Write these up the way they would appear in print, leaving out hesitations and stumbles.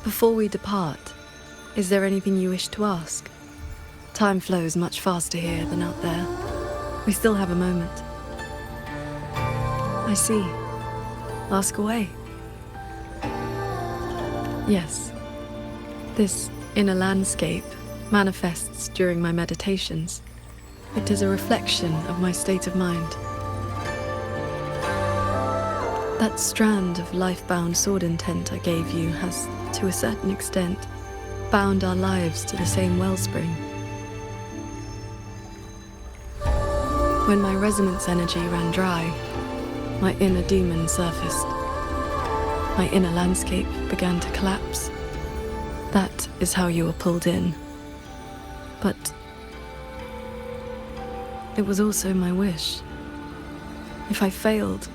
Before we depart, is there anything you wish to ask? Time flows much faster here than out there. We still have a moment. I see. Ask away. Yes. This inner landscape manifests during my meditations. It is a reflection of my state of mind. That strand of life-bound sword intent I gave you has, to a certain extent, bound our lives to the same wellspring. When my resonance energy ran dry, my inner demon surfaced. My inner landscape began to collapse. That is how you were pulled in. But it was also my wish. If I failed,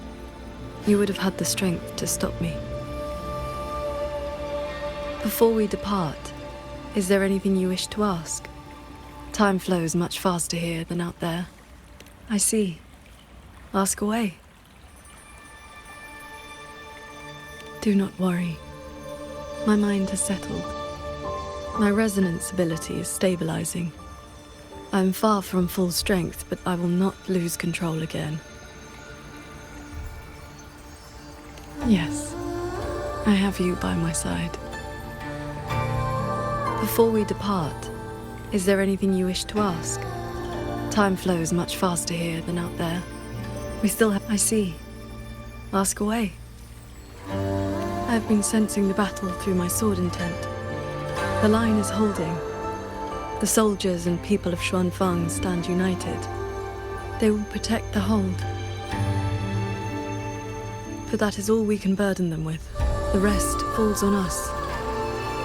you would have had the strength to stop me. Before we depart, is there anything you wish to ask? Time flows much faster here than out there. I see. Ask away. Do not worry. My mind has settled. My resonance ability is stabilizing. I am far from full strength, but I will not lose control again. Yes, I have you by my side. Before we depart, is there anything you wish to ask? Time flows much faster here than out there. We still have... I see. Ask away. I have been sensing the battle through my sword intent. The line is holding. The soldiers and people of Xuanfang stand united. They will protect the hold. For that is all we can burden them with. The rest falls on us.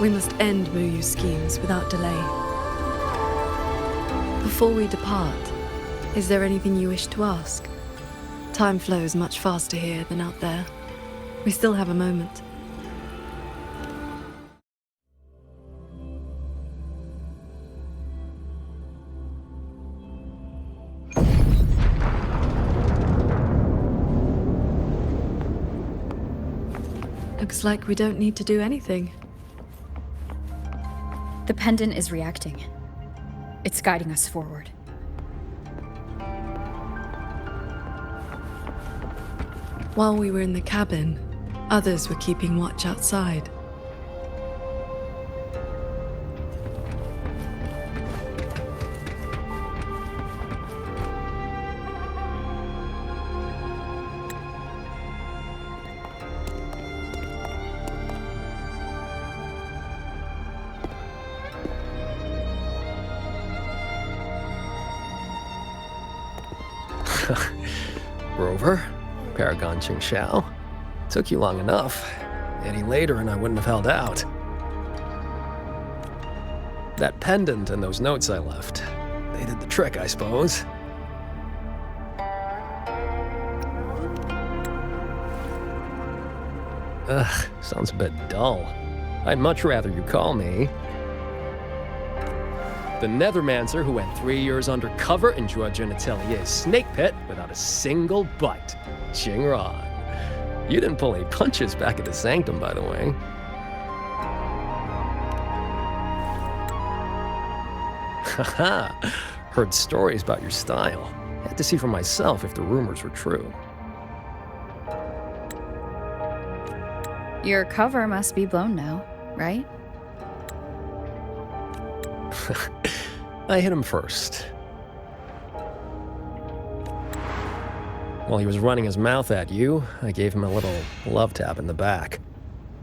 We must end Muyu's schemes without delay. Before we depart, is there anything you wish to ask? Time flows much faster here than out there. We still have a moment. Looks like we don't need to do anything. The pendant is reacting. It's guiding us forward. While we were in the cabin, others were keeping watch outside. Rover, Paragon Qingxiao. Took you long enough. Any later and I wouldn't have held out. That pendant and those notes I left, they did the trick, I suppose. Ugh, sounds a bit dull. I'd much rather you call me the Nethermancer who went 3 years undercover in Zhuojun Atelier's snake pit without a single bite. Qingran. You didn't pull any punches back at the Sanctum, by the way. Haha, heard stories about your style. Had to see for myself if the rumors were true. Your cover must be blown now, right? I hit him first. While he was running his mouth at you, I gave him a little love tap in the back.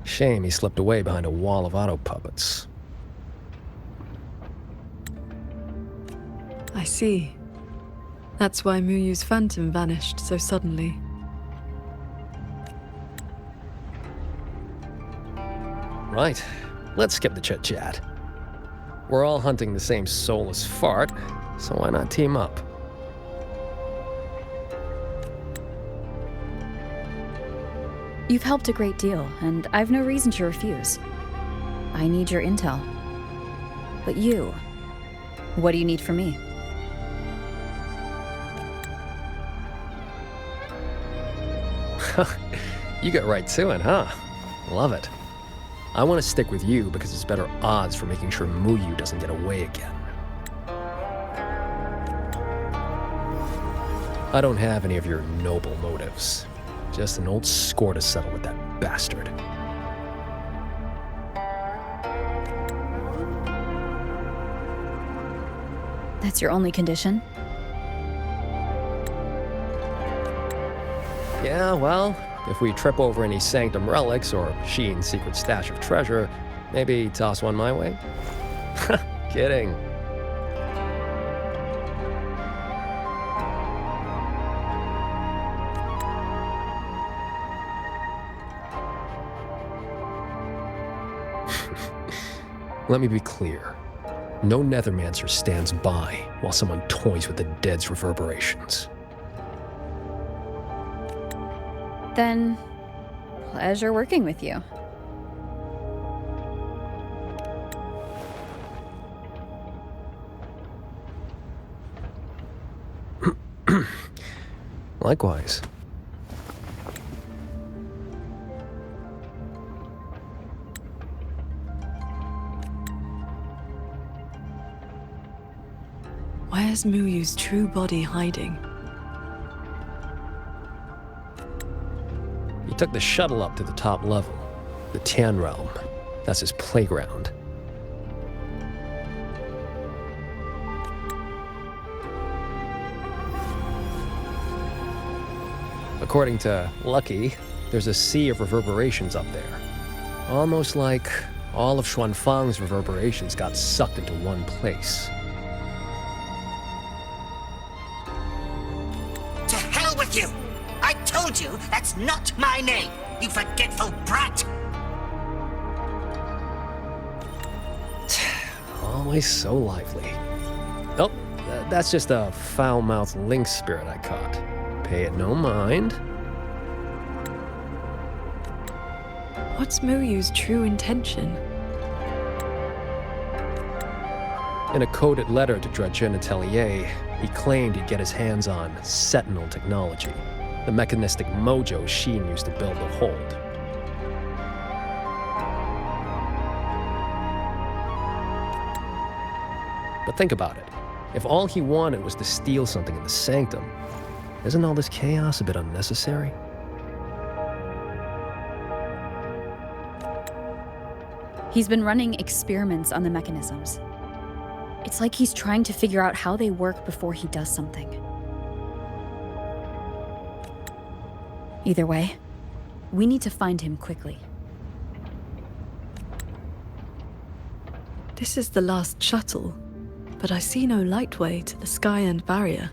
Shame he slipped away behind a wall of auto puppets. I see. That's why Muyu's phantom vanished so suddenly. Right, let's skip the chit-chat. We're all hunting the same soulless fart, so why not team up? You've helped a great deal, and I've no reason to refuse. I need your intel. But you, what do you need from me? You get right to it, huh? Love it. I want to stick with you because it's better odds for making sure Muyu doesn't get away again. I don't have any of your noble motives. Just an old score to settle with that bastard. That's your only condition? Yeah, well, if we trip over any Sanctum relics or Sheen's secret stash of treasure, maybe toss one my way? Kidding. Let me be clear. No Nethermancer stands by while someone toys with the dead's reverberations. Then, pleasure working with you. Likewise. Where's Muyu's true body hiding? He took the shuttle up to the top level, the Tian Realm. That's his playground. According to Lucky, there's a sea of reverberations up there. Almost like all of Xuanfang's reverberations got sucked into one place. To hell with you! I told you that's not my name, you forgetful brat! Always so lively. Oh, that's just a foul-mouthed lynx spirit I caught. Pay it no mind. What's Muyu's true intention? In a coded letter to Dredgen Atelier, he claimed he'd get his hands on Sentinel technology, the mechanistic mojo Sheen used to build the hold. But think about it. If all he wanted was to steal something in the Sanctum, isn't all this chaos a bit unnecessary? He's been running experiments on the mechanisms. It's like he's trying to figure out how they work before he does something. Either way, we need to find him quickly. This is the last shuttle, but I see no lightway to the sky and barrier.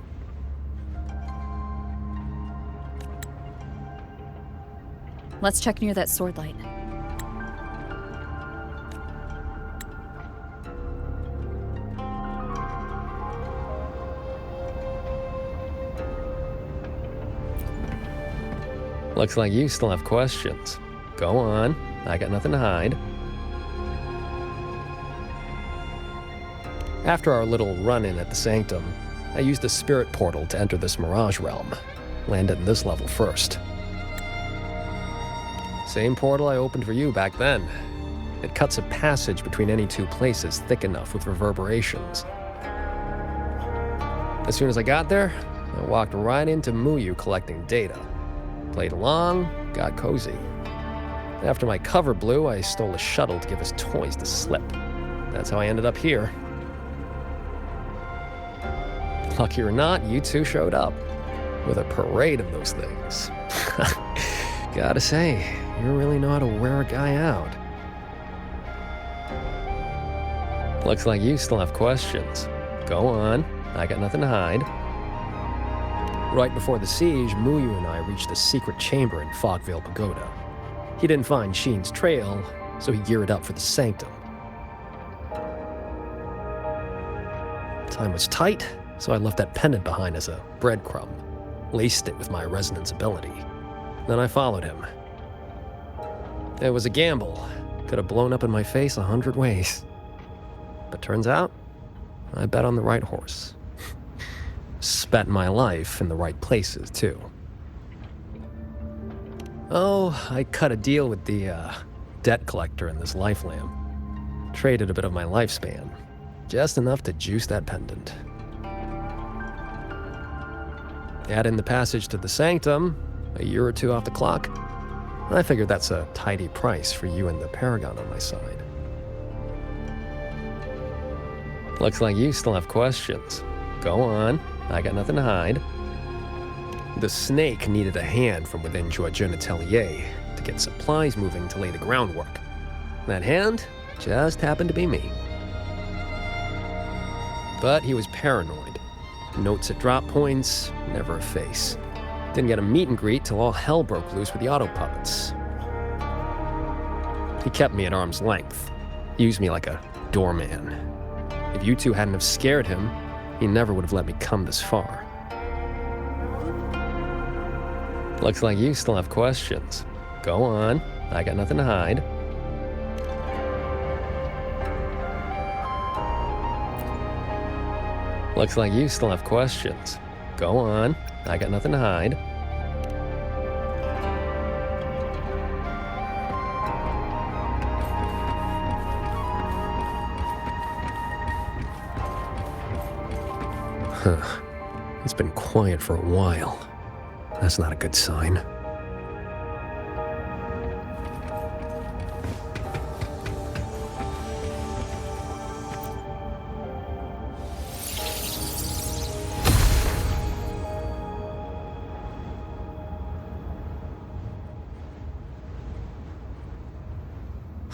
Let's check near that sword light. Looks like you still have questions. Go on, I got nothing to hide. After our little run-in at the Sanctum, I used a spirit portal to enter this Mirage realm. Landed in this level first. Same portal I opened for you back then. It cuts a passage between any two places thick enough with reverberations. As soon as I got there, I walked right into Muyu collecting data. Played along, got cozy. After my cover blew, I stole a shuttle to give us toys to slip. That's how I ended up here. Lucky or not, you two showed up. With a parade of those things. Gotta say, you really know how to wear a guy out. Looks like you still have questions. Go on, I got nothing to hide. Right before the siege, Muyu and I reached a secret chamber in Fogvale Pagoda. He didn't find Sheen's trail, so he geared up for the Sanctum. Time was tight, so I left that pendant behind as a breadcrumb, laced it with my resonance ability. Then I followed him. It was a gamble. Could have blown up in my face 100 ways. But turns out, I bet on the right horse. Spent my life in the right places, too. Oh, I cut a deal with the debt collector in this life lamp. Traded a bit of my lifespan, just enough to juice that pendant. Add in the passage to the sanctum, a year or two off the clock. I figured that's a tidy price for you and the Paragon on my side. Looks like you still have questions. Go on, I got nothing to hide. The snake needed a hand from within Georgian Atelier to get supplies moving to lay the groundwork. That hand just happened to be me. But he was paranoid. Notes at drop points, never a face. Didn't get a meet and greet till all hell broke loose with the auto puppets. He kept me at arm's length, used me like a doorman. If you two hadn't have scared him, he never would have let me come this far. Looks like you still have questions. Go on, I got nothing to hide. Looks like you still have questions. Go on, I got nothing to hide. Huh. It's been quiet for a while. That's not a good sign.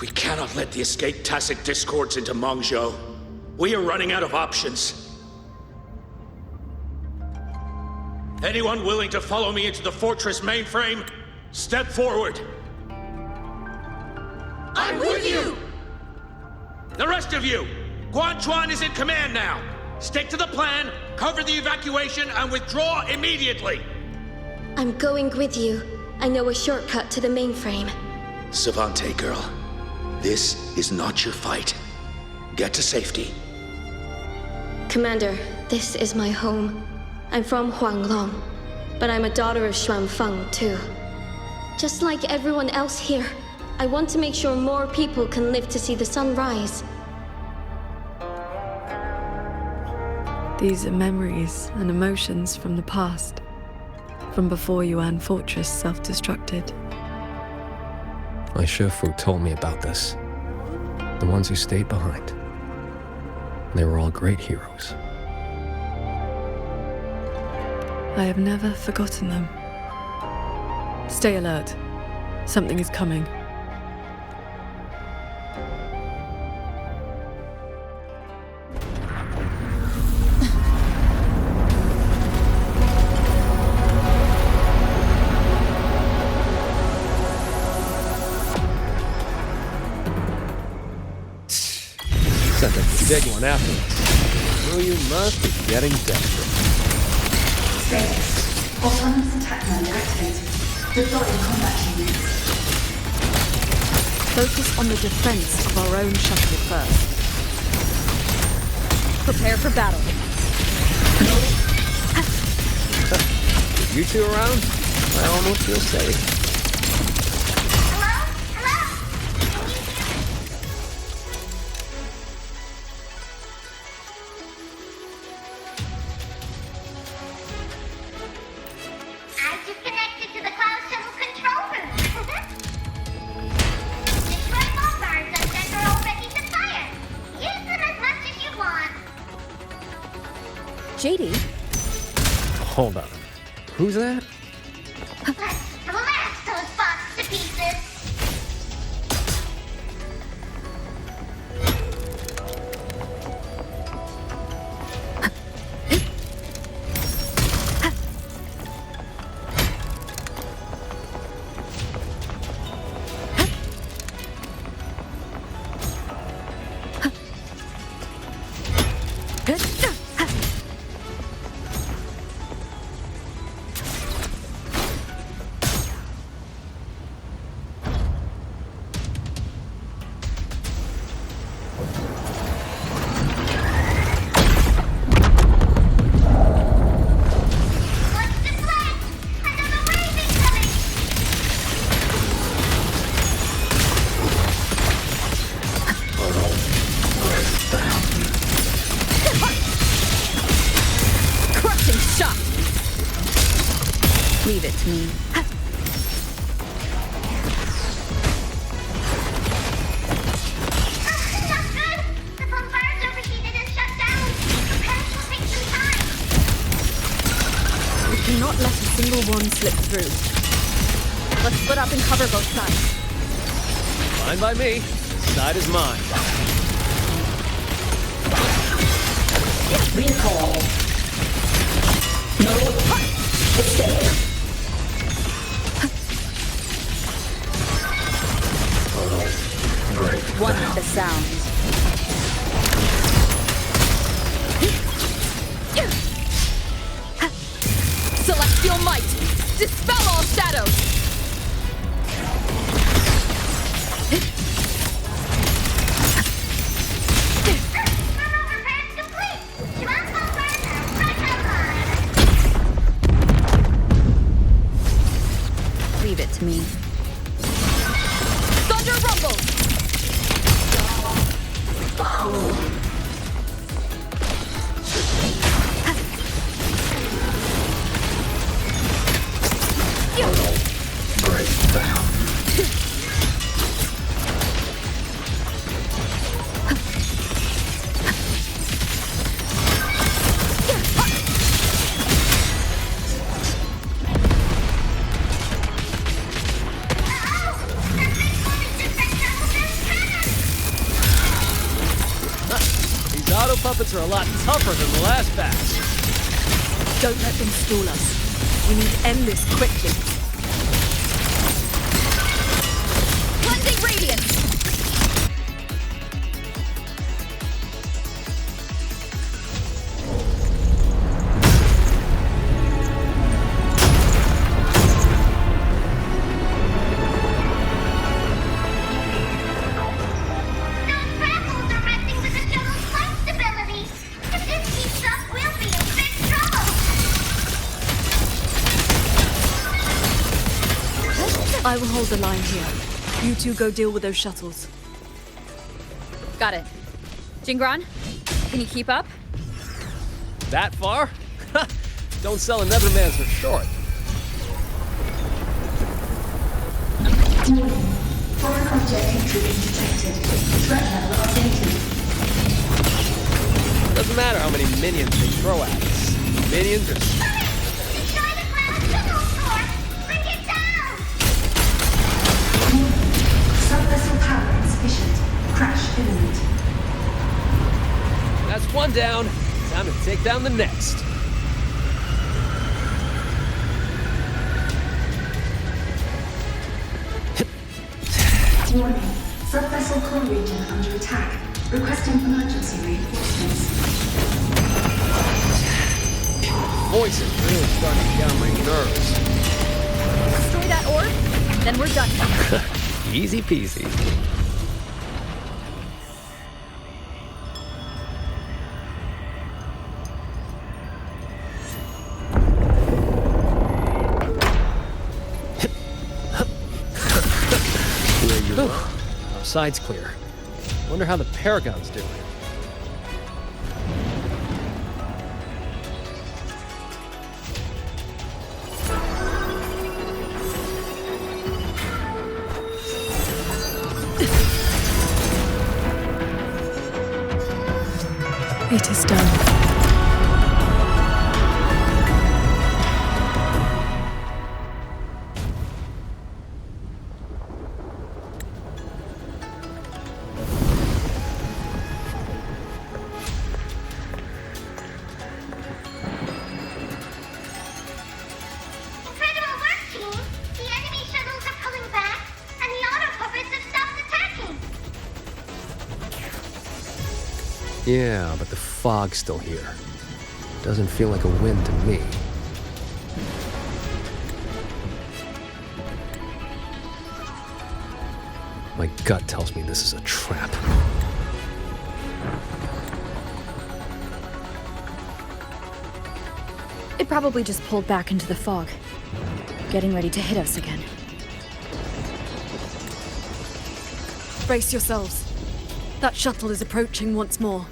We cannot let the escaped Tacit discords into Mongzhou. We are running out of options. Anyone willing to follow me into the fortress mainframe? Step forward. I'm with you! The rest of you, Guan Chuan is in command now. Stick to the plan, cover the evacuation, and withdraw immediately. I'm going with you. I know a shortcut to the mainframe. Savante girl, this is not your fight. Get to safety. Commander, this is my home. I'm from Huanglong, but I'm a daughter of Xuanfeng, too. Just like everyone else here, I want to make sure more people can live to see the sun rise. These are memories and emotions from the past, from before Yuan Fortress self-destructed. My Shifu told me about this. The ones who stayed behind. They were all great heroes. I have never forgotten them. Stay alert. Something is coming. Sent a big one after us. Oh, you must be getting desperate. Status. Autonomous attack mode activated. Deploying combat units. Focus on the defense of our own shuttle first. Prepare for battle. With you two around, I almost feel safe. JD? Hold on. Who's that? Let's blast those bots to pieces! Leave it to me. Not good! The bombards overheated and shut down. Repairs will take some time. We cannot let a single one slip through. Let's split up and cover both sides. Fine by me. Side is mine. Recall. No. Escape. Great. One with the sound. Celestial might! Dispel all shadows! Thermal repairs complete. Schwab bombards are right online. Leave it to me. Thunder rumbles! These auto puppets are a lot tougher than the last batch. Don't let them stall us. We need to end this quickly. Cleansing radiance! Those baffles are messing with the shuttle's flight stability. If this keeps up, we'll be in big trouble. I will hold the line here. You two go deal with those shuttles. Got it. Jingron, can you keep up? That far? Don't sell another man for short. Foreign object intrusion detected. Threat level updated. Doesn't matter how many minions they throw at us. Minions are Destroy the ground signal source. Bring it down. Subvessel power insufficient. Crash imminent. That's one down. Time to take down the next. Warning. Subvessel core region under attack. Requesting emergency reinforcements. Voice is really starting to get on my nerves. Destroy that orb, then we're done. Easy peasy. Our side's clear. Wonder how the Paragon's doing. It is done. Incredible work, team. The enemy shuttles are pulling back, and the auto puppets have stopped attacking. Yeah, but the fog's still here. Doesn't feel like a win to me. My gut tells me this is a trap. It probably just pulled back into the fog, getting ready to hit us again. Brace yourselves. That shuttle is approaching once more.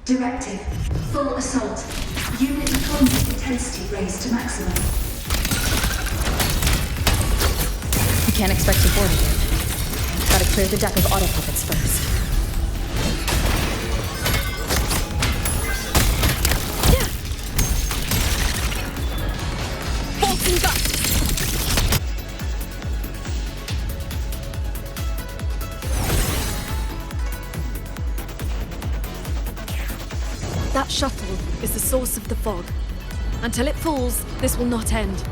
Directive. Full assault. Unit deployment intensity raised to maximum. You can't expect to board it here. Gotta clear the deck of auto puppets first. Bolts and guts! That shuttle is the source of the fog. Until it falls, this will not end.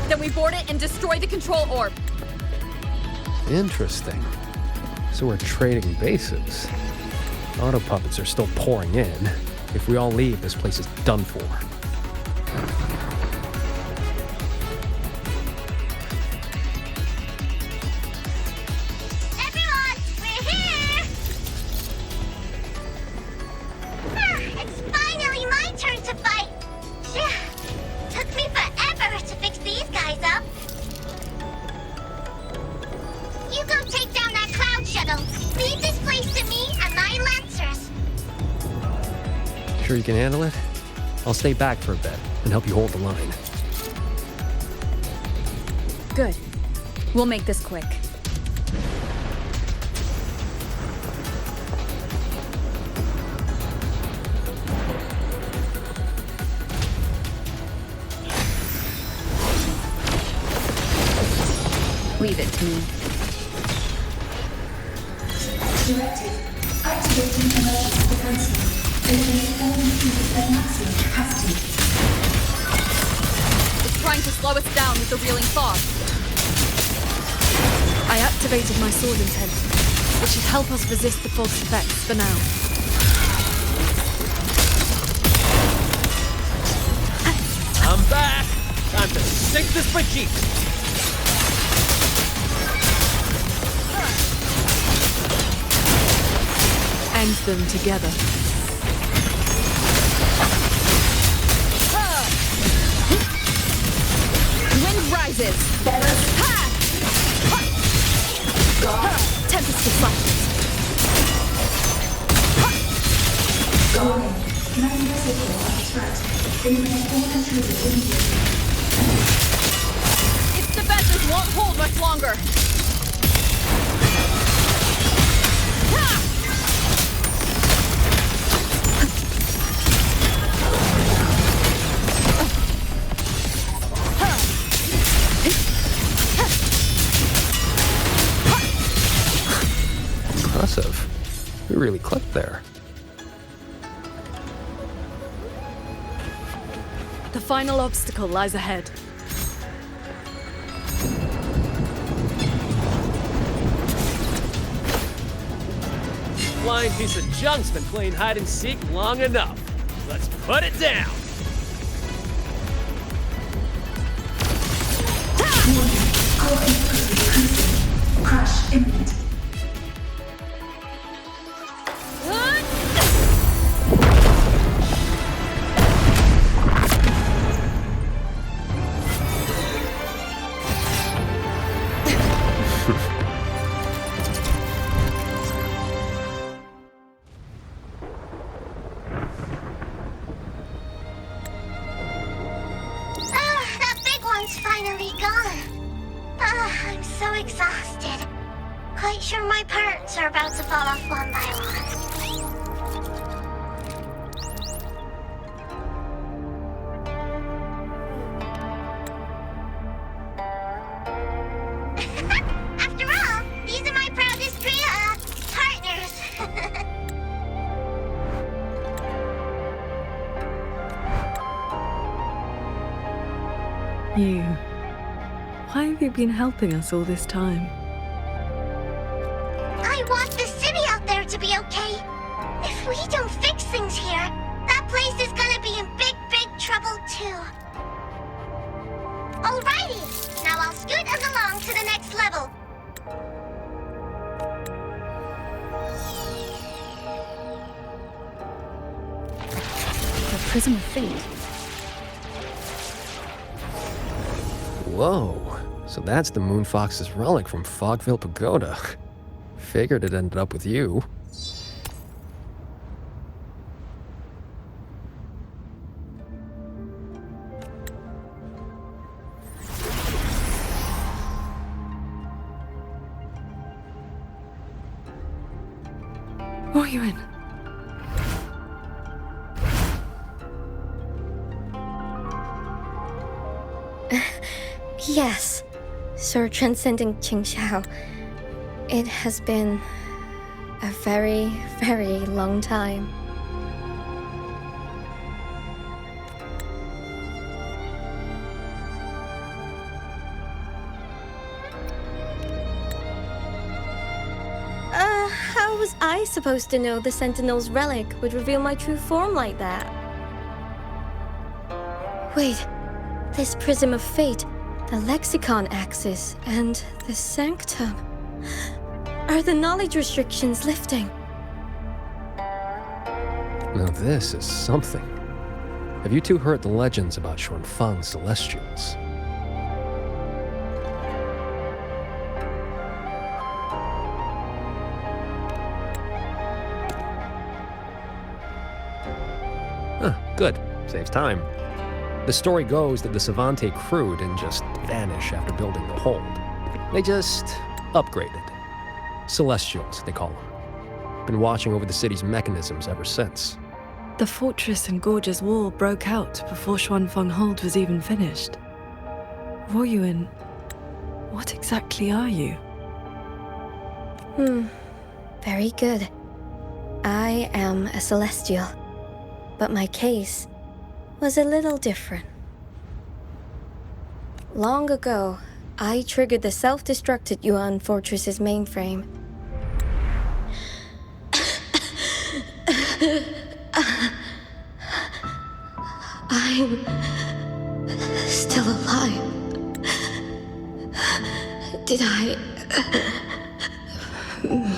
Then we board it and destroy the control orb. Interesting. So we're trading bases. Auto puppets are still pouring in. If we all leave, this place is done for. Everyone, we're here! It's finally my turn to fight. Phew. Took me forever to fix these guys up. You go take down that cloud shuttle. Leave this place to me and my lancers. Sure you can handle it? I'll stay back for a bit and help you hold the line. Good. We'll make this quick. Leave it to me. Directive. Activating emergency defense. Eliminate all units at maximum capacity. It's trying to slow us down with the reeling fog. I activated my sword intent, which should help us resist the fog's effects for now. I'm back! Time to sink this bejesus! End them together. Wind rises. Tempest to flashes. Warning. Main reservoir under threat. Eliminate all intruders immediately. Its defenses won't hold much longer. Impressive. We really clicked there. The final obstacle lies ahead. Flying piece of junk's been playing hide and seek long enough. Let's put it down. Core input decreasing. Crash imminent. That big one's finally gone. I'm so exhausted. Quite sure my parts are about to fall off one by one. After all, these are my proudest partners. You. Why have you been helping us all this time? I want the city out there to be okay. If we don't fix things here, that place is gonna be in big, big trouble too. Alrighty, now I'll scoot us along to the next level. The Prism of Fate. Whoa. So that's the Moon Fox's relic from Fogville Pagoda. Figured it ended up with you. Wuthering. Yes, Sir Transcendent Qingxiao. It has been a very, very long time. How was I supposed to know the Sentinel's relic would reveal my true form like that? Wait, this Prism of Fate, the Lexicon Axis, and the Sanctum. Are the knowledge restrictions lifting? Now this is something. Have you two heard the legends about Xuanfang's Celestials? Good. Saves time. The story goes that the Savante crew didn't just vanish after building the hold. They just upgraded. Celestials, they call them. Been watching over the city's mechanisms ever since. The fortress and gorgeous wall broke out before Xuanfang Hold was even finished. Wuthering, what exactly are you? Very good. I am a Celestial, but my case was a little different. Long ago, I triggered the self-destructed Yuan Fortress's mainframe. I'm still alive. Did I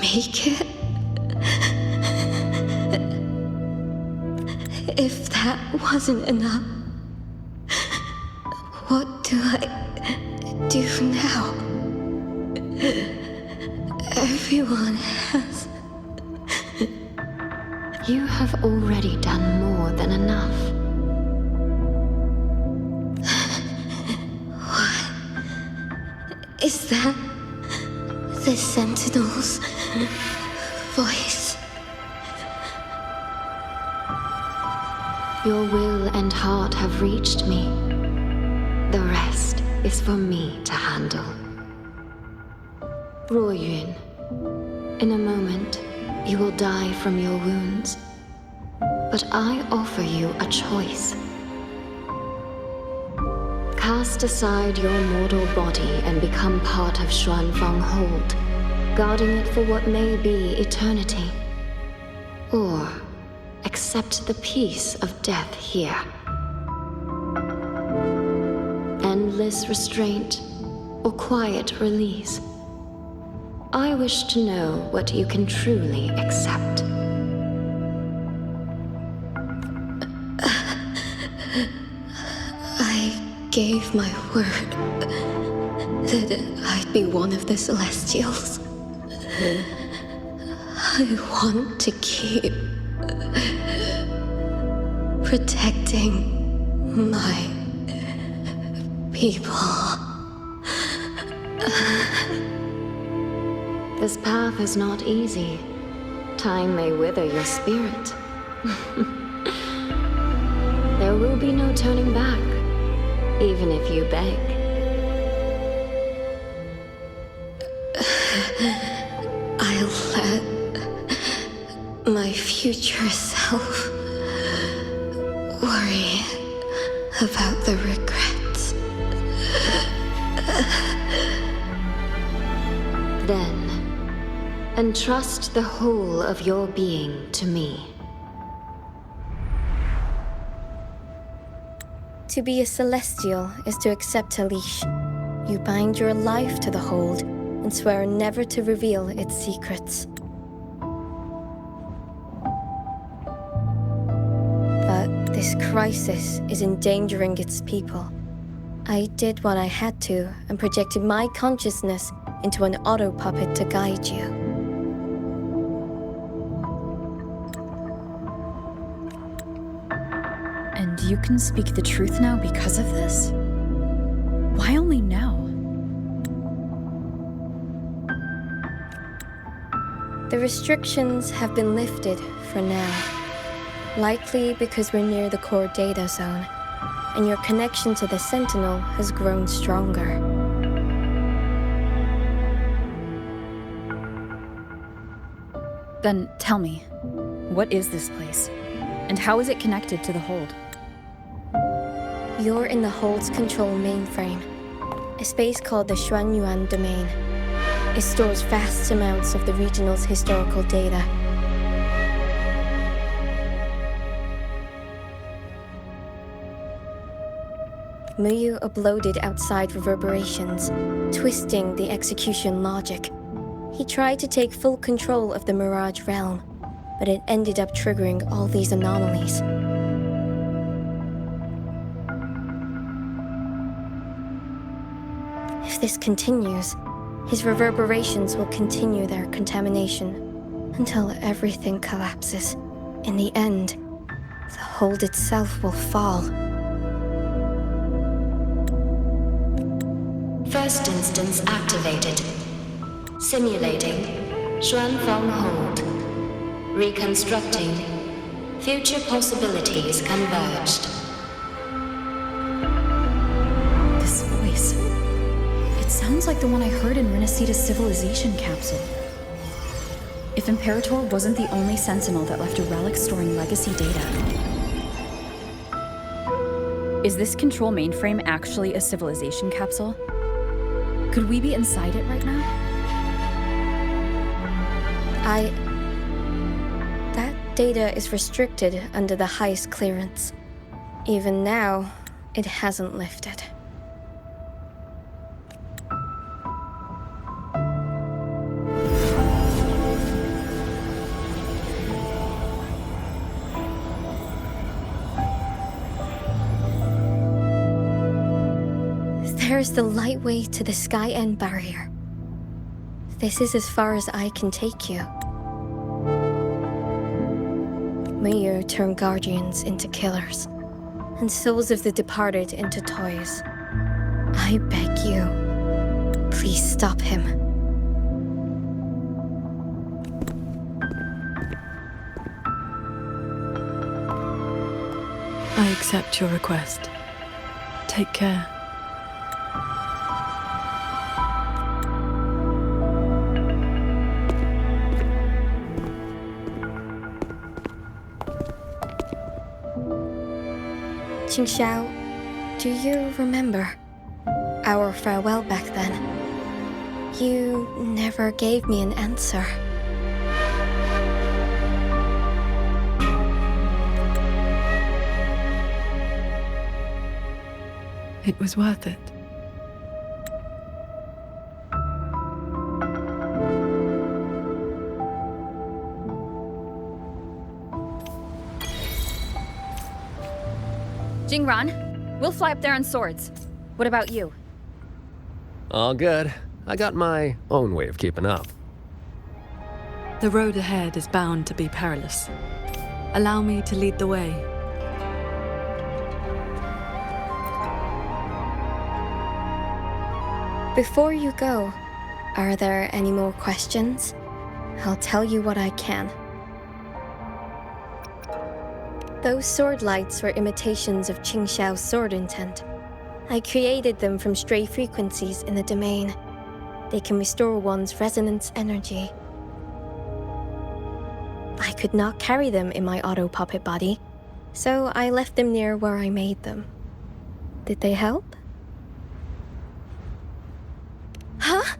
make it? If that wasn't enough, what do I do now? Everyone has... You have already done more than enough. What? Is that the Sentinel's voice? Your will and heart have reached me. The rest is for me to handle. Wuthering, in a moment, you will die from your wounds. But I offer you a choice. Cast aside your mortal body and become part of Xuanfang Hold, guarding it for what may be eternity. Or accept the peace of death here. Endless restraint or quiet release. I wish to know what you can truly accept. I gave my word that I'd be one of the Celestials. I want to keep protecting my people. This path is not easy. Time may wither your spirit. There will be no turning back, even if you beg. I'll let my future self worry about the regrets. Then, entrust the whole of your being to me. To be a Celestial is to accept a leash. You bind your life to the hold and swear never to reveal its secrets. But this crisis is endangering its people. I did what I had to and projected my consciousness into an auto puppet to guide you. And you can speak the truth now because of this? Why only now? The restrictions have been lifted for now. Likely because we're near the core data zone, and your connection to the Sentinel has grown stronger. Then tell me, what is this place? And how is it connected to the Hold? You're in the Hold's control mainframe, a space called the Xuanyuan Domain. It stores vast amounts of the regional's historical data. Muyu uploaded outside reverberations, twisting the execution logic. He tried to take full control of the Mirage realm, but it ended up triggering all these anomalies. If this continues, his reverberations will continue their contamination until everything collapses. In the end, the Hold itself will fall. First instance activated. Simulating. Xuanfeng Hold. Reconstructing. Future possibilities converged. This voice. It sounds like the one I heard in Renacita's civilization capsule. If Imperator wasn't the only Sentinel that left a relic storing legacy data. Is this control mainframe actually a civilization capsule? Could we be inside it right now? That data is restricted under the highest clearance. Even now, it hasn't lifted. There's the lightway to the Sky End barrier. This is as far as I can take you. Muyu turned guardians into killers, and souls of the departed into toys. I beg you, please stop him. I accept your request. Take care. Qingxiao, do you remember our farewell back then? You never gave me an answer. It was worth it. Jingran, we'll fly up there on swords. What about you? All good. I got my own way of keeping up. The road ahead is bound to be perilous. Allow me to lead the way. Before you go, are there any more questions? I'll tell you what I can. Those sword lights were imitations of Qingxiao's sword intent. I created them from stray frequencies in the domain. They can restore one's resonance energy. I could not carry them in my auto-puppet body, so I left them near where I made them. Did they help? Huh?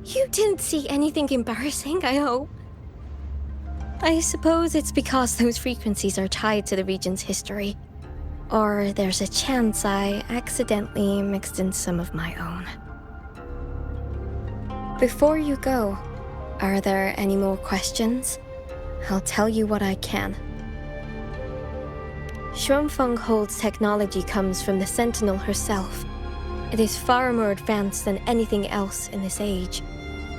You didn't see anything embarrassing, I hope? I suppose it's because those frequencies are tied to the region's history. Or there's a chance I accidentally mixed in some of my own. Before you go, are there any more questions? I'll tell you what I can. Xuanfeng Hold's technology comes from the Sentinel herself. It is far more advanced than anything else in this age.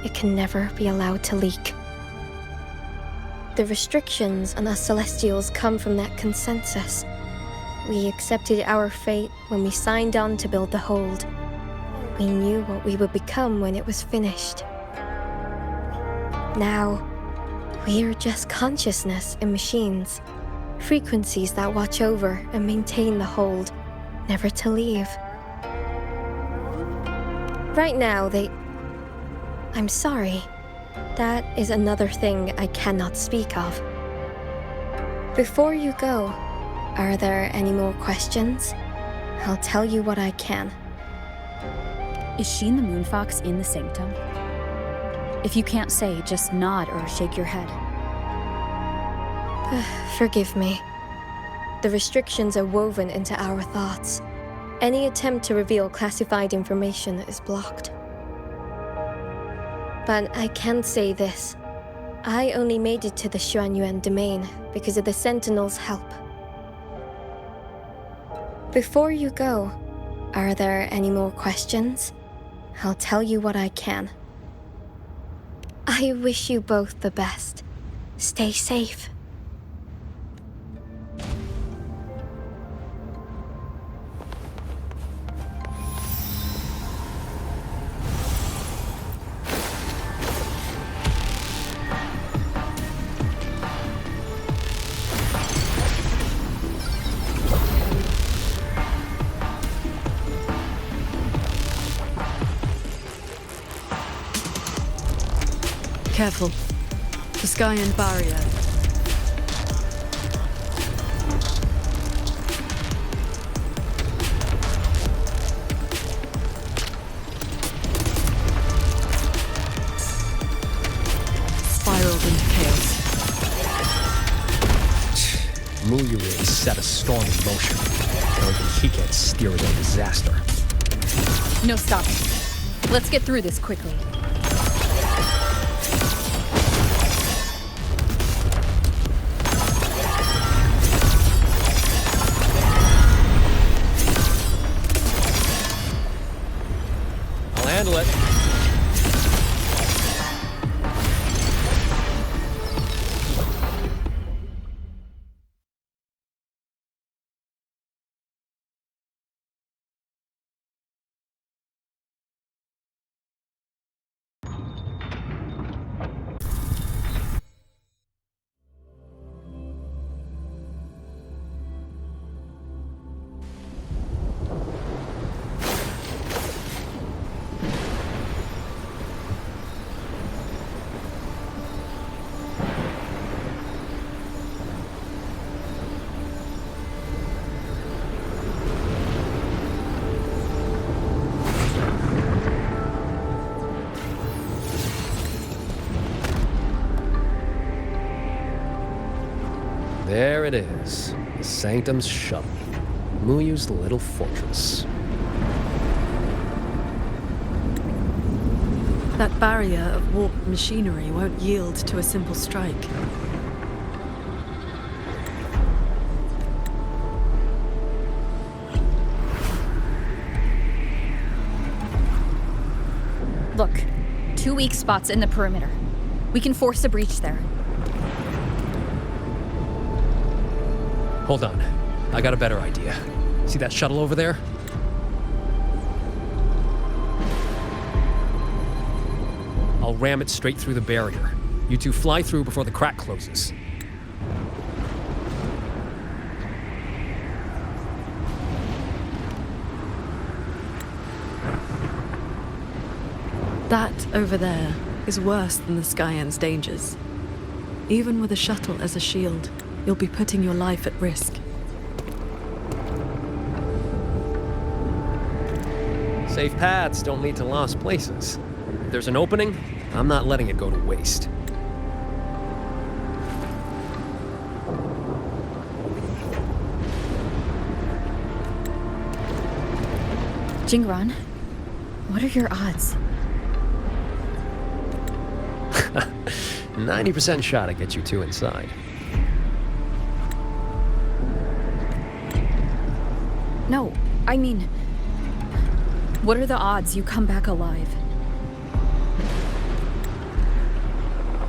It can never be allowed to leak. The restrictions on us Celestials come from that consensus. We accepted our fate when we signed on to build the Hold. We knew what we would become when it was finished. Now, We're just consciousness in machines. Frequencies that watch over and maintain the hold, never to leave. Right now, I'm sorry. That is another thing I cannot speak of. Before you go, are there any more questions? I'll tell you what I can. Is Sheen the Moonfox in the Sanctum? If you can't say, just nod or shake your head. Forgive me. The restrictions are woven into our thoughts. Any attempt to reveal classified information is blocked. But I can say this. I only made it to the Xuanyuan domain because of the Sentinel's help. Before you go, are there any more questions? I'll tell you what I can. I wish you both the best. Stay safe. Careful. The sky and barrier. Spiraled into chaos. Muyu has set a storm in motion. Only he can't steer it in disaster. No stopping. Let's get through this quickly. Handle it. There it is, the Sanctum's shuttle, Muyu's little fortress. That barrier of warped machinery won't yield to a simple strike. Look, 2 weak spots in the perimeter. We can force a breach there. Hold on, I got a better idea. See that shuttle over there? I'll ram it straight through the barrier. You two fly through before the crack closes. That over there is worse than the Skyen's dangers. Even with a shuttle as a shield, you'll be putting your life at risk. Safe paths don't lead to lost places. If there's an opening, I'm not letting it go to waste. Jingran, what are your odds? 90% shot to get you two inside. No, I mean, what are the odds you come back alive?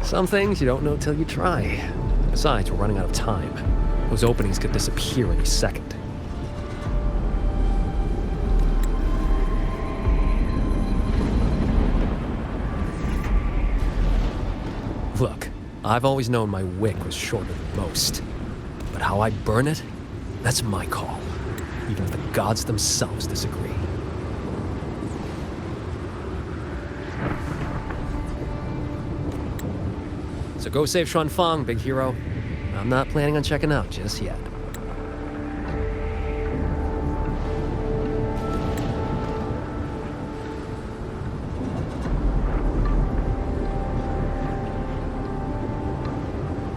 Some things you don't know till you try. Besides, we're running out of time. Those openings could disappear any second. Look, I've always known my wick was shorter than most. But how I burn it, that's my call. Even if the gods themselves disagree. So go save Xuanfang, big hero. I'm not planning on checking out just yet.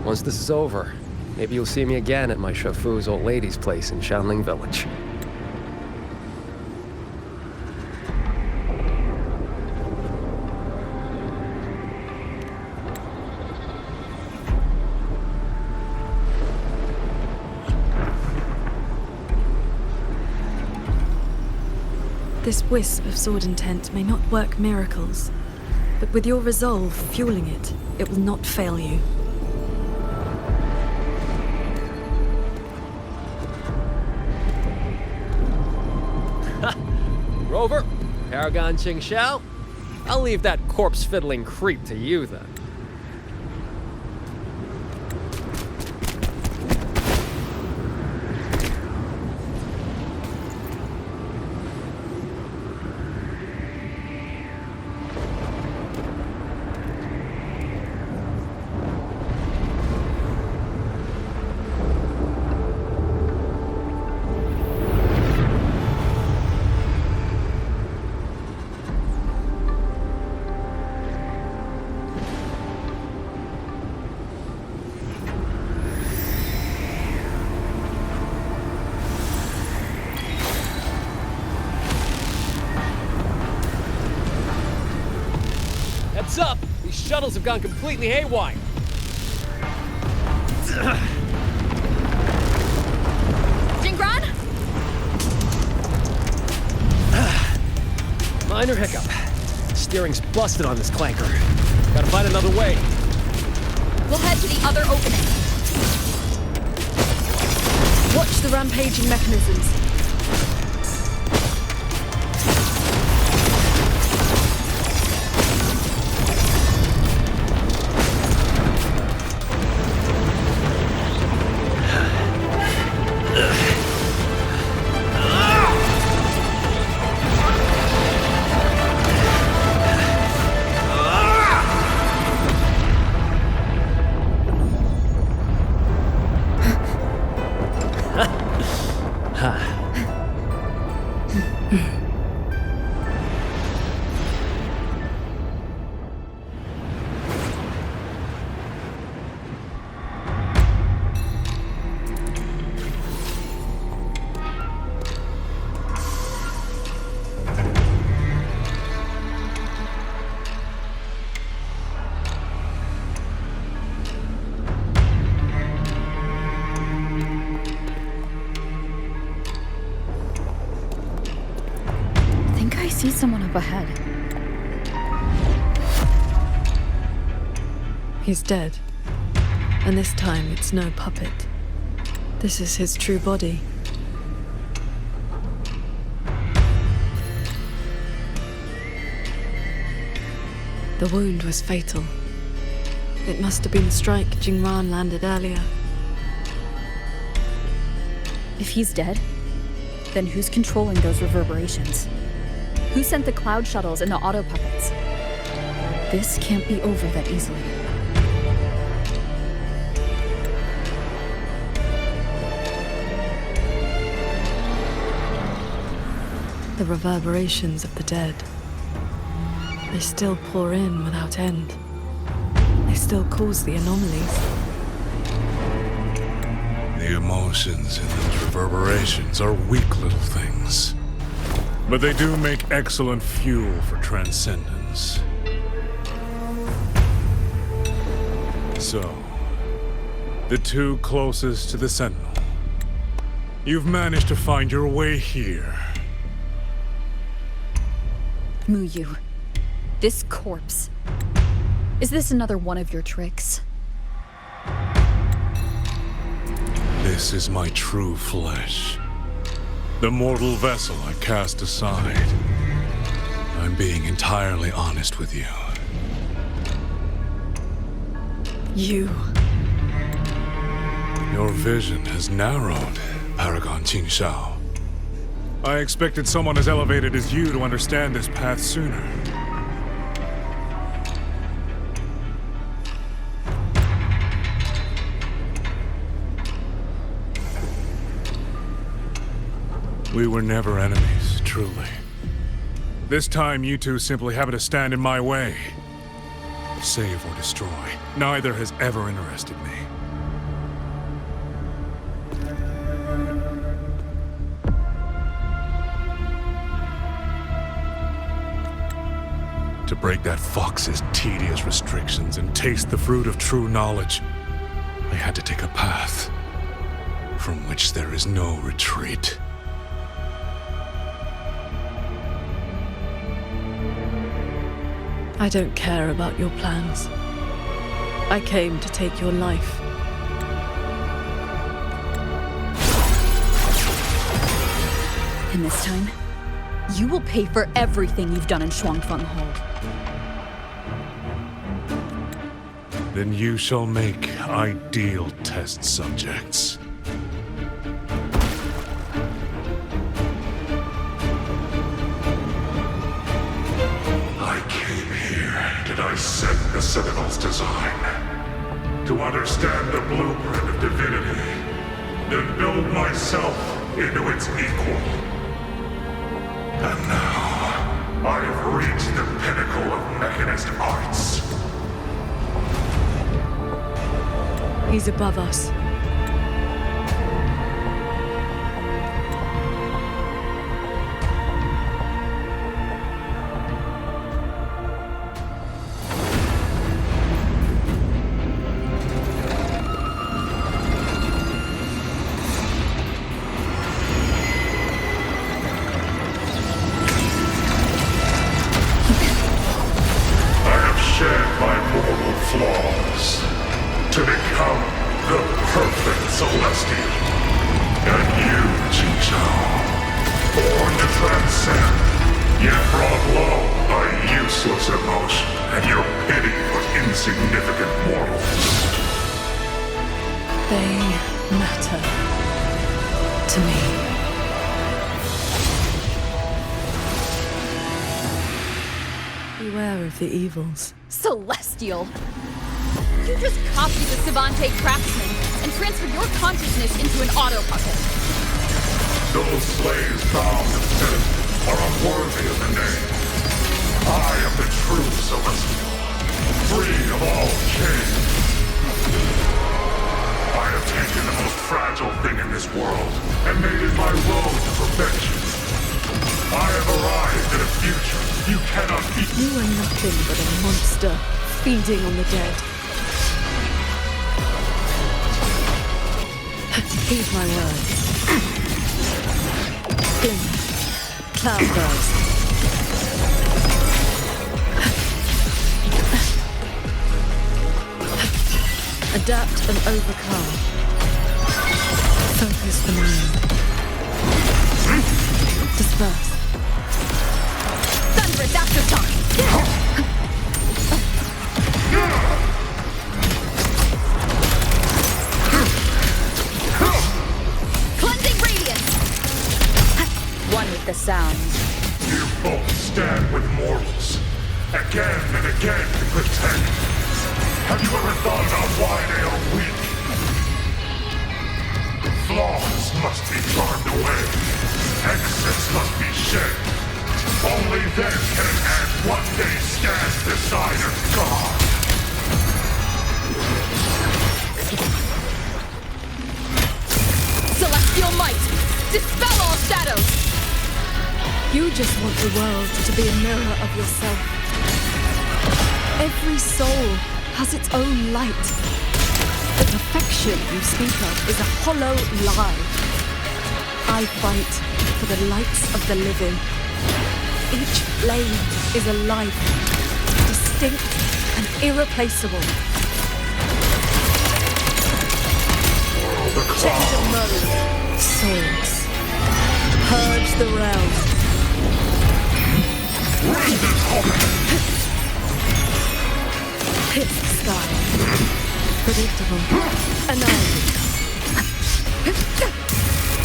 Once this is over, maybe you'll see me again at my Shafu's old lady's place in Shanling Village. This wisp of sword intent may not work miracles, but with your resolve fueling it, it will not fail you. Rover, Paragon Ching Xiao, I'll leave that corpse-fiddling creep to you then. Heads up! These shuttles have gone completely haywire. Jingran? Minor hiccup. Steering's busted on this clanker. Gotta find another way. We'll head to the other opening. Watch the rampaging mechanisms. I see someone up ahead. He's dead. And this time it's no puppet. This is his true body. The wound was fatal. It must have been the strike Jingran landed earlier. If he's dead, then who's controlling those reverberations? Who sent the cloud shuttles and the auto puppets? This can't be over that easily. The reverberations of the dead. They still pour in without end. They still cause the anomalies. The emotions in those reverberations are weak little things. But they do make excellent fuel for transcendence. So, the two closest to the Sentinel. You've managed to find your way here. Muyu, this corpse. Is this another one of your tricks? This is my true flesh. The mortal vessel I cast aside. I'm being entirely honest with you. You. Your vision has narrowed, Paragon Qingshao. I expected someone as elevated as you to understand this path sooner. We were never enemies, truly. This time, you two simply happen to stand in my way. Save or destroy, neither has ever interested me. To break that fox's tedious restrictions and taste the fruit of true knowledge, I had to take a path from which there is no retreat. I don't care about your plans. I came to take your life. And this time, you will pay for everything you've done in Shuangfeng Hall. Then you shall make ideal test subjects. I came here to dissect the Citadel's design, to understand the blueprint of divinity, then build myself into its equal. And now, I have reached the pinnacle of mechanist arts. He's above us. To become the perfect Celestial. And you, Qingshao, born to transcend, yet brought low by useless emotion and your pity for insignificant mortals. They matter to me. Beware of the evils. Celestial! You just copied the Savante craftsman and transferred your consciousness into an auto puppet. Those slaves bound and sent are unworthy of the name. I am the true Celestial, free of all chains. I have taken the most fragile thing in this world and made it my road to perfection. I have arrived at a future you cannot beat. You are nothing but a monster feeding on the dead. Heed my words. Glimmer. Cloud burst. Adapt and overcome. Focus the mind. Disperse. Thunderous aftershock! The sound. You both stand with mortals, again and again to protect. Have you ever thought about why they are weak? Flaws must be charmed away. Excess must be shed. Only then can an ant one day stand beside a god. Celestial might! Dispel all shadows! You just want the world to be a mirror of yourself. Every soul has its own light. The perfection you speak of is a hollow lie. I fight for the lights of the living. Each flame is a life, distinct and irreplaceable. Change of mode. Swords. Purge the realm. Hit the sky. Predictable. Annihilated.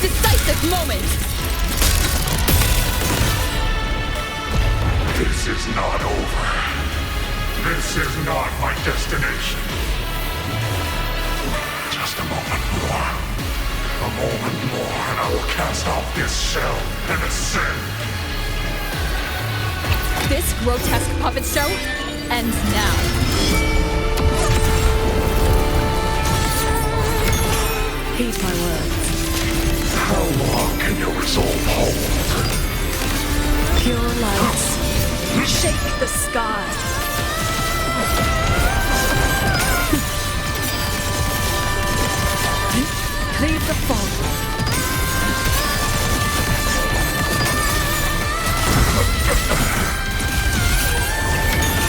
Decisive moment! This is not over. This is not my destination. Just a moment more. A moment more, and I will cast off this shell and ascend. This grotesque puppet show ends now. Heed my words. How long can your resolve hold? Pure lights. Shake the sky. Cleave the fog.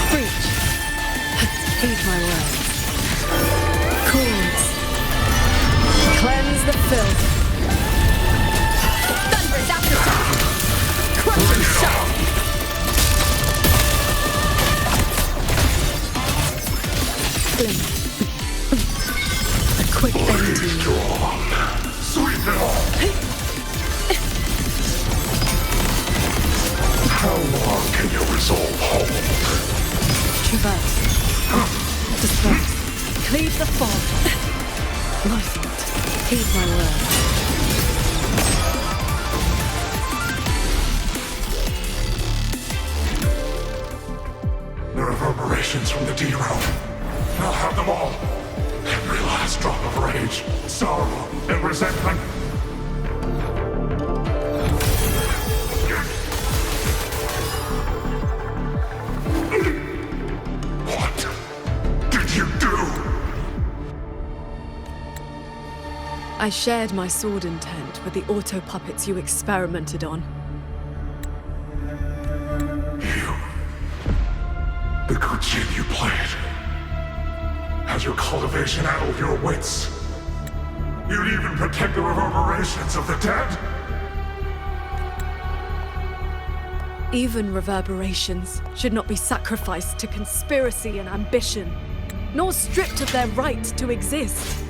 Breach. Heed my words. Chords. Cleanse the filth. Thunder's aftershock! Crushing shock! Glimmer. A quick ending. Sweep it all. How long can your resolve hold? Traverse. Disperse. Cleave the fog. Light. Heed my words. The reverberations from the D-realm. I'll have them all. Every last drop of rage, sorrow, and resentment. What did you do? I shared my sword intent with the auto-puppets you experimented on. The good game you played. Has your cultivation addled your wits? You'd even protect the reverberations of the dead? Even reverberations should not be sacrificed to conspiracy and ambition, nor stripped of their right to exist.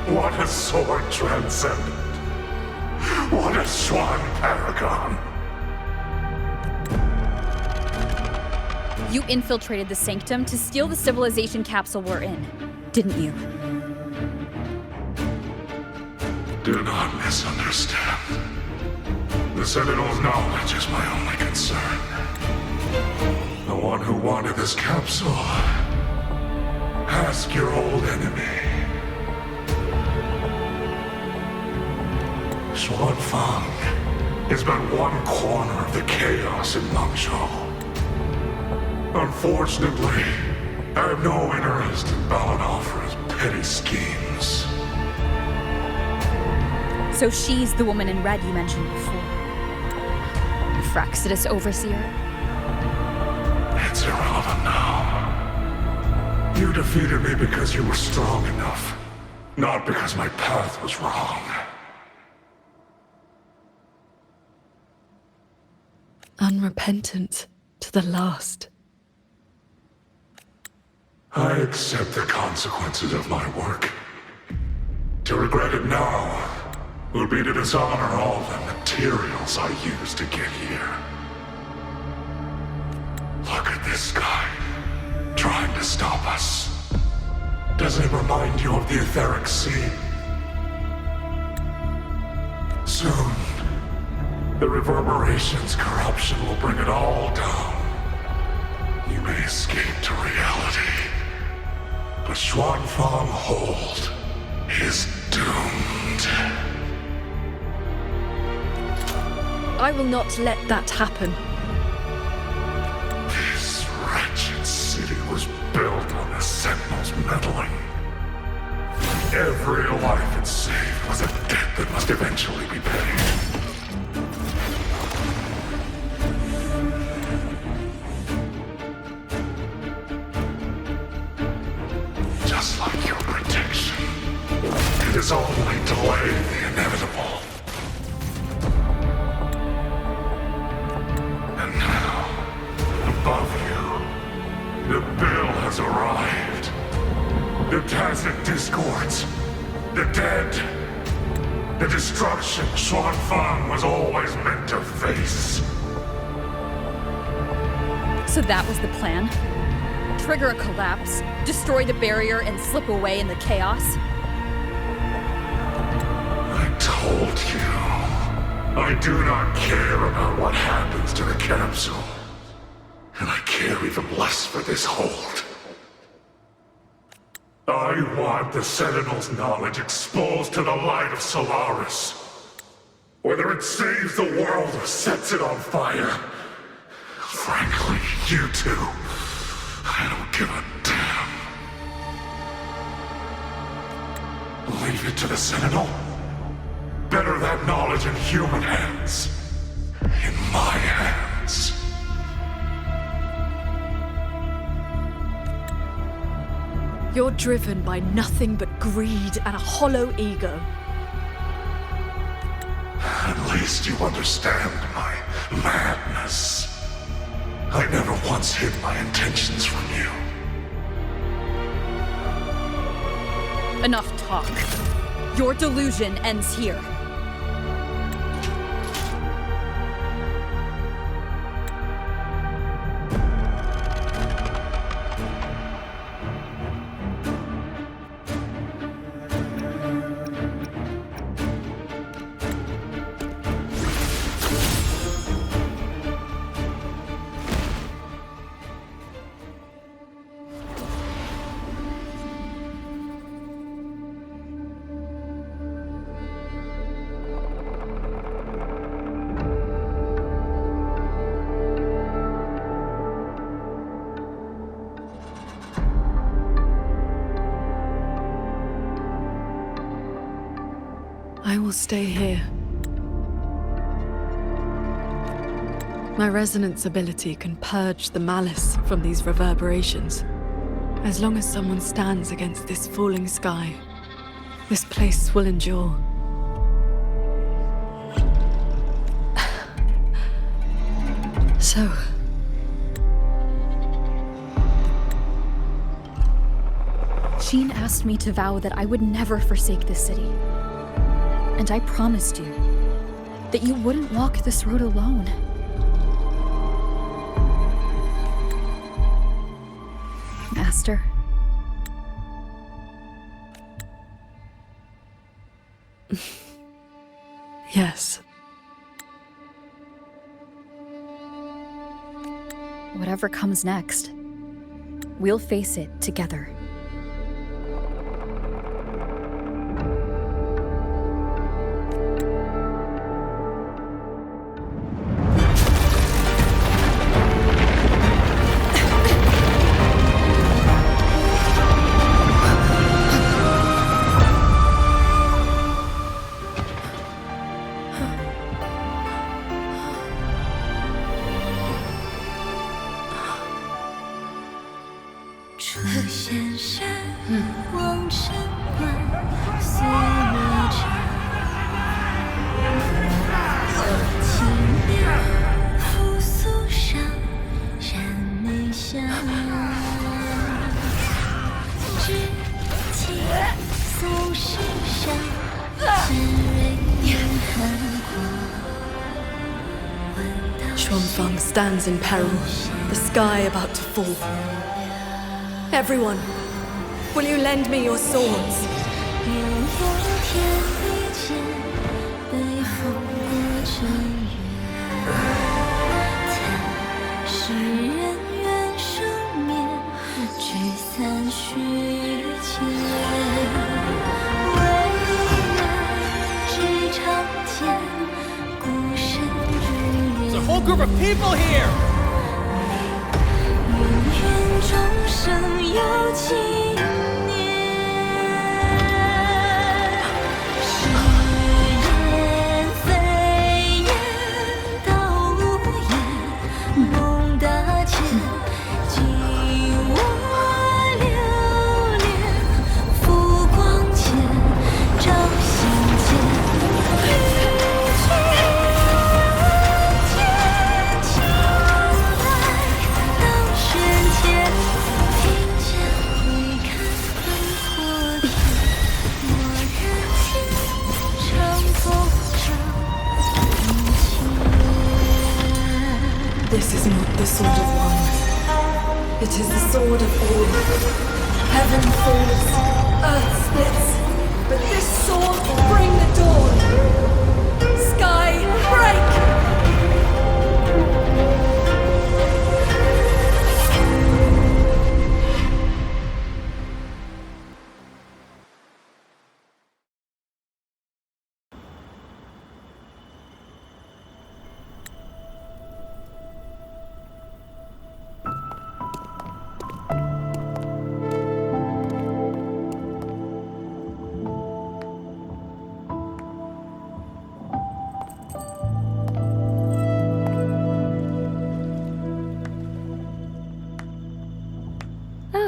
What a sword transcendent. What a swan paragon. You infiltrated the Sanctum to steal the civilization capsule we're in, didn't you? Do not misunderstand. The Sentinel's knowledge is my only concern. The one who wanted this capsule. Ask your old enemy. Xuanfang is but one corner of the chaos in Mengzhou. Unfortunately, I have no interest in Balanofra's petty schemes. So she's the woman in red you mentioned before. Fraxidus Overseer? It's irrelevant now. You defeated me because you were strong enough, not because my path was wrong. Unrepentant to the last. I accept the consequences of my work. To regret it now would be to dishonor all the materials I used to get here. Look at this guy, trying to stop us. Doesn't it remind you of the etheric sea? Soon, the reverberation's corruption will bring it all down. You may escape to reality, but Xuanfang Hold is doomed. I will not let that happen. This wretched city was built on the Sentinel's meddling. Every life it saved was a debt that must eventually be paid. Just like your protection, it has only delayed the inevitable. And now, the above you. The bill has arrived. The tacit discords. The dead. The destruction Xuanfang was always meant to face. So that was the plan? Trigger a collapse, destroy the barrier, and slip away in the chaos? I told you. I do not care about what happens to the capsule. And I care even less for this hold. I want the Sentinel's knowledge exposed to the light of Solaris. Whether it saves the world or sets it on fire. Frankly, you two, I don't give a damn. Leave it to the Sentinel? Better that knowledge in human hands. In my hands. You're driven by nothing but greed and a hollow ego. At least you understand my madness. I never once hid my intentions from you. Enough talk. Your delusion ends here. I will stay here. My resonance ability can purge the malice from these reverberations. As long as someone stands against this falling sky, this place will endure. So... Jean asked me to vow that I would never forsake this city. And I promised you that you wouldn't walk this road alone. Master. Yes. Whatever comes next, we'll face it together. Xuanfang stands in peril, the sky about to fall. Everyone, will you lend me your swords? There's a whole group of people here! not the sword of one. It is the sword of all. Heaven falls, earth splits, but this sword will bring the dawn. Sky, break!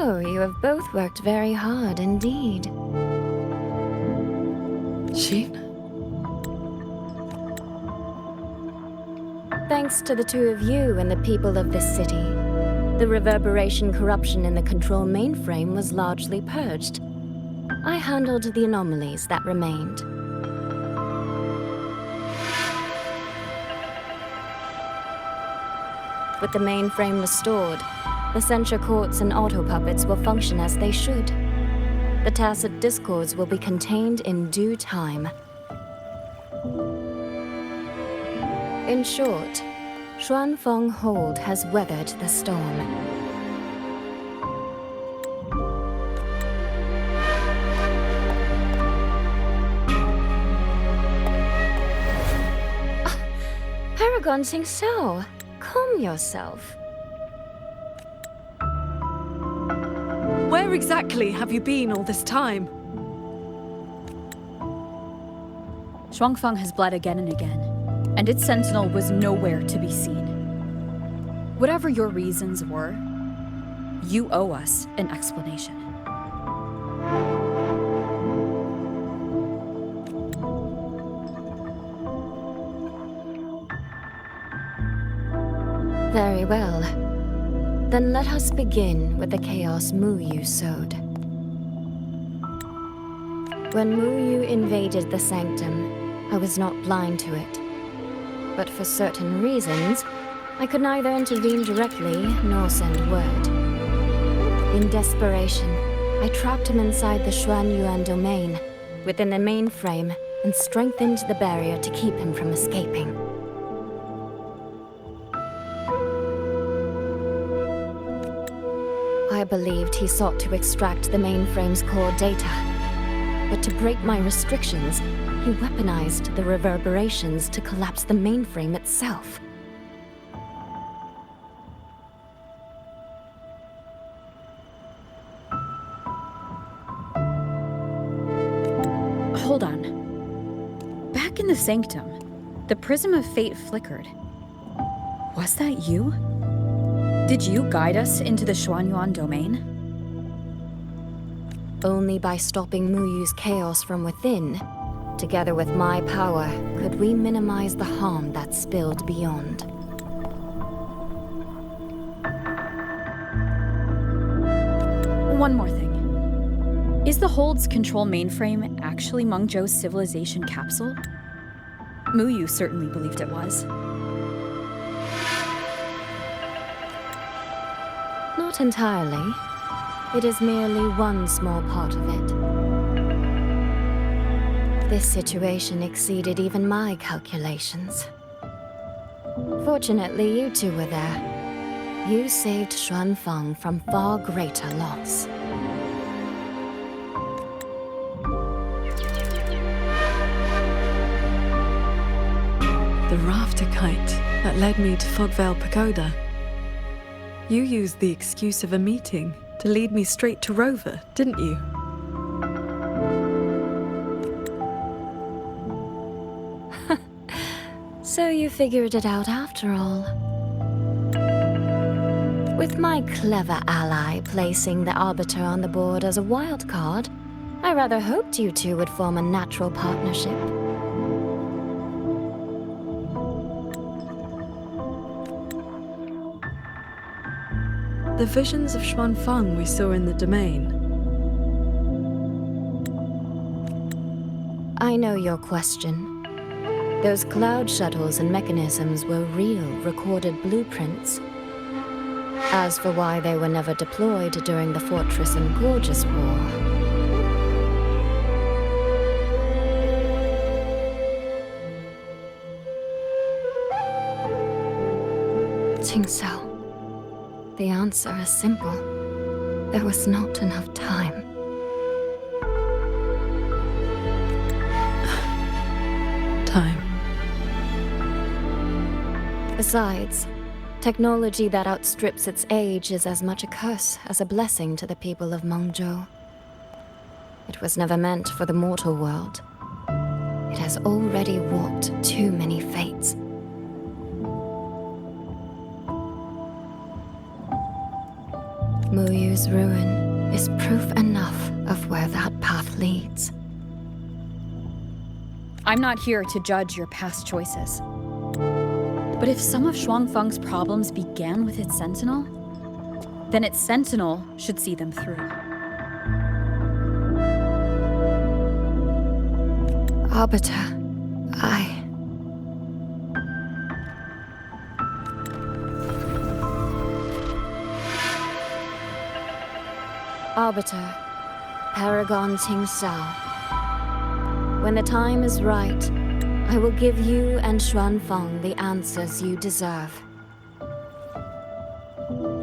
Oh, you have both worked very hard indeed. Sheep? Thanks to the two of you and the people of this city, the reverberation corruption in the control mainframe was largely purged. I handled the anomalies that remained. With the mainframe restored, the censure courts and auto-puppets will function as they should. The tacit discords will be contained in due time. In short, Xuanfeng Hold has weathered the storm. Paragon Xingxiao, calm yourself. Where exactly have you been all this time? Xuanfeng has bled again and again, and its sentinel was nowhere to be seen. Whatever your reasons were, you owe us an explanation. Very well. Then let us begin with the chaos Mu Yu sowed. When Mu Yu invaded the sanctum, I was not blind to it. But for certain reasons, I could neither intervene directly nor send word. In desperation, I trapped him inside the Xuanyuan domain, within the mainframe, and strengthened the barrier to keep him from escaping. I believed he sought to extract the mainframe's core data. But to break my restrictions, he weaponized the reverberations to collapse the mainframe itself. Hold on. Back in the sanctum, the prism of fate flickered. Was that you? Did you guide us into the Xuanyuan domain? Only by stopping Mu Yu's chaos from within, together with my power, could we minimize the harm that spilled beyond. One more thing. Is the Hold's control mainframe actually Meng Zhou's civilization capsule? Mu Yu certainly believed it was. Not entirely. It is merely one small part of it. This situation exceeded even my calculations. Fortunately, you two were there. You saved Xuanfeng from far greater loss. The rafter kite that led me to Fogvale Pagoda. You used the excuse of a meeting to lead me straight to Rover, didn't you? So you figured it out after all. With my clever ally placing the Arbiter on the board as a wild card, I rather hoped you two would form a natural partnership. The visions of Xuanfeng we saw in the domain. I know your question. Those cloud shuttles and mechanisms were real, recorded blueprints, As for why they were never deployed during the Fortress and Gorgeous War, Tingxiao, the answer is simple. There was not enough time. Time. Besides, technology that outstrips its age is as much a curse as a blessing to the people of Mengzhou. It was never meant for the mortal world. It has already warped too many fates. Muyu's ruin is proof enough of where that path leads. I'm not here to judge your past choices. But if some of Shuangfeng's problems began with its sentinel, then its sentinel should see them through. Arbiter, Arbiter, Paragon Tingxiao. When the time is right, I will give you and Xuanfeng the answers you deserve.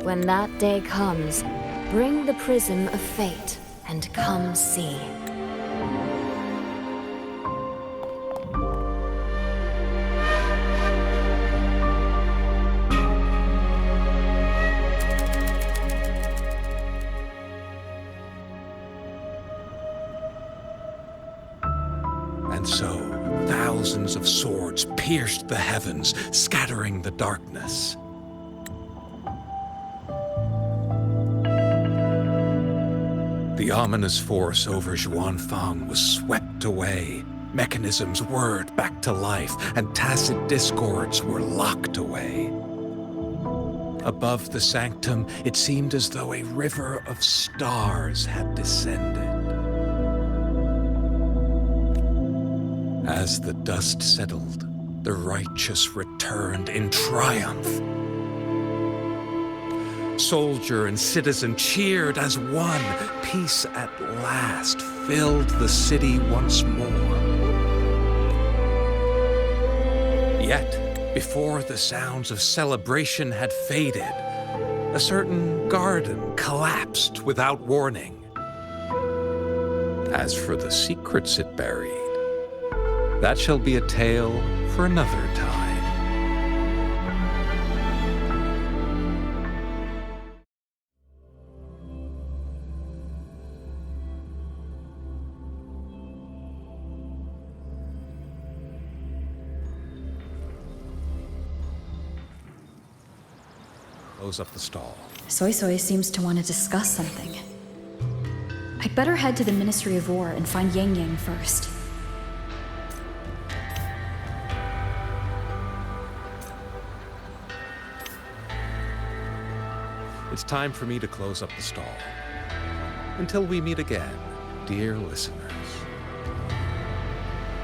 When that day comes, bring the prism of fate and come see. And so, thousands of swords pierced the heavens, scattering the darkness. The ominous force over Xuanfeng was swept away. Mechanisms whirred back to life, and tacit discords were locked away. Above the sanctum, it seemed as though a river of stars had descended. As the dust settled, the righteous returned in triumph. Soldier and citizen cheered as one. Peace at last filled the city once more. Yet, before the sounds of celebration had faded, a certain garden collapsed without warning. As for the secrets it buried, that shall be a tale for another time. Close up the stall. Soy Soy seems to want to discuss something. I'd better head to the Ministry of War and find Yang Yang first. It's time for me to close up the stall. Until we meet again, dear listener.